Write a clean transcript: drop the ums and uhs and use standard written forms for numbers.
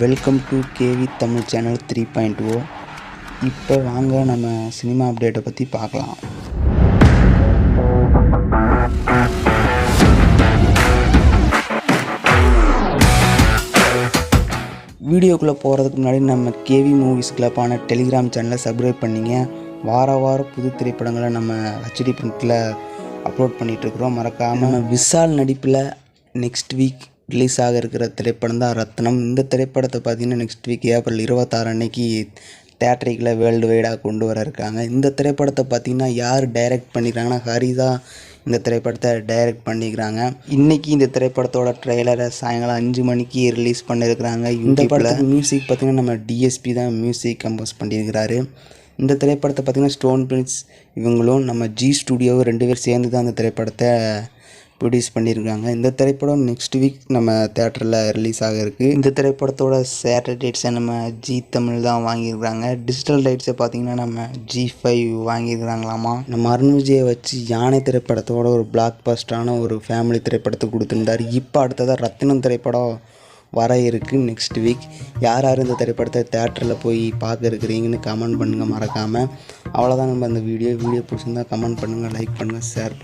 Welcome to KV Tamil channel 3.0. இப்போ வாங்க நம்ம சினிமா அப்டேட்டை பற்றி பார்க்கலாம். வீடியோக்குள்ளே போகிறதுக்கு முன்னாடி நம்ம கேவி மூவிஸ் கிளப்பான டெலிகிராம் சேனலை சப்ஸ்கிரைப் பண்ணிங்க. வாரம் புது திரைப்படங்களை நம்ம ஹெச்டி பிரிண்டில் அப்லோட் பண்ணிகிட்ருக்குறோம். மறக்காமல் நம்ம விஷால் நடிப்பில் நெக்ஸ்ட் வீக் ரிலீஸ் ஆக இருக்கிற திரைப்படம் தான் ரத்னம். இந்த திரைப்படத்தை பார்த்திங்கன்னா நெக்ஸ்ட் வீக் ஏப்ரல் 26 அன்னைக்கு தேட்டரிக்கில் வேர்ல்டு வைடாக கொண்டு வர இருக்காங்க. இந்த திரைப்படத்தை பார்த்திங்கன்னா யார் டைரக்ட் பண்ணிக்கிறாங்கன்னா ஹரி தான் இந்த திரைப்படத்தை டைரக்ட் பண்ணிக்கிறாங்க. இன்றைக்கி இந்த திரைப்படத்தோட ட்ரெய்லரை சாயங்காலம் 5 மணிக்கு ரிலீஸ் பண்ணியிருக்கிறாங்க. இந்த படத்துக்கு மியூசிக் பார்த்திங்கன்னா நம்ம டிஎஸ்பி தான் மியூசிக் கம்போஸ் பண்ணியிருக்கிறாரு. இந்த திரைப்படத்தை பார்த்திங்கன்னா ஸ்டோன் பிரின்ஸ் இவங்களும் நம்ம ஜி ஸ்டுடியோவும் 2 பேர் சேர்ந்து தான் இந்த திரைப்படத்தை ப்ரொடியூஸ் பண்ணியிருக்காங்க. இந்த திரைப்படம் நெக்ஸ்ட் வீக் நம்ம தேட்டரில் ரிலீஸ் ஆக இருக்குது. இந்த திரைப்படத்தோட சேட்டலைட்ஸை நம்ம ஜி தமிழ் தான் வாங்கியிருக்கிறாங்க. டிஜிட்டல் ரைட்ஸை பார்த்திங்கன்னா நம்ம G5 வாங்கியிருக்கிறாங்களாமா. நம்ம அருண் விஜயை வச்சு யானை திரைப்படத்தோட ஒரு பிளாக் பஸ்டரான ஒரு ஃபேமிலி திரைப்படத்தை கொடுத்துருந்தார். இப்போ அடுத்ததாக ரத்தினம் திரைப்படம் வர இருக்குது நெக்ஸ்ட் வீக். யார் இந்த திரைப்படத்தை தேட்டரில் போய் பார்க்க இருக்கிறீங்கன்னு கமெண்ட் பண்ணுங்கள் மறக்காமல். அவ்வளோதான் நம்ம அந்த வீடியோ பிடிச்சிருந்தா கமெண்ட் பண்ணுங்கள், லைக் பண்ணுங்கள், ஷேர் பண்ணுங்கள்.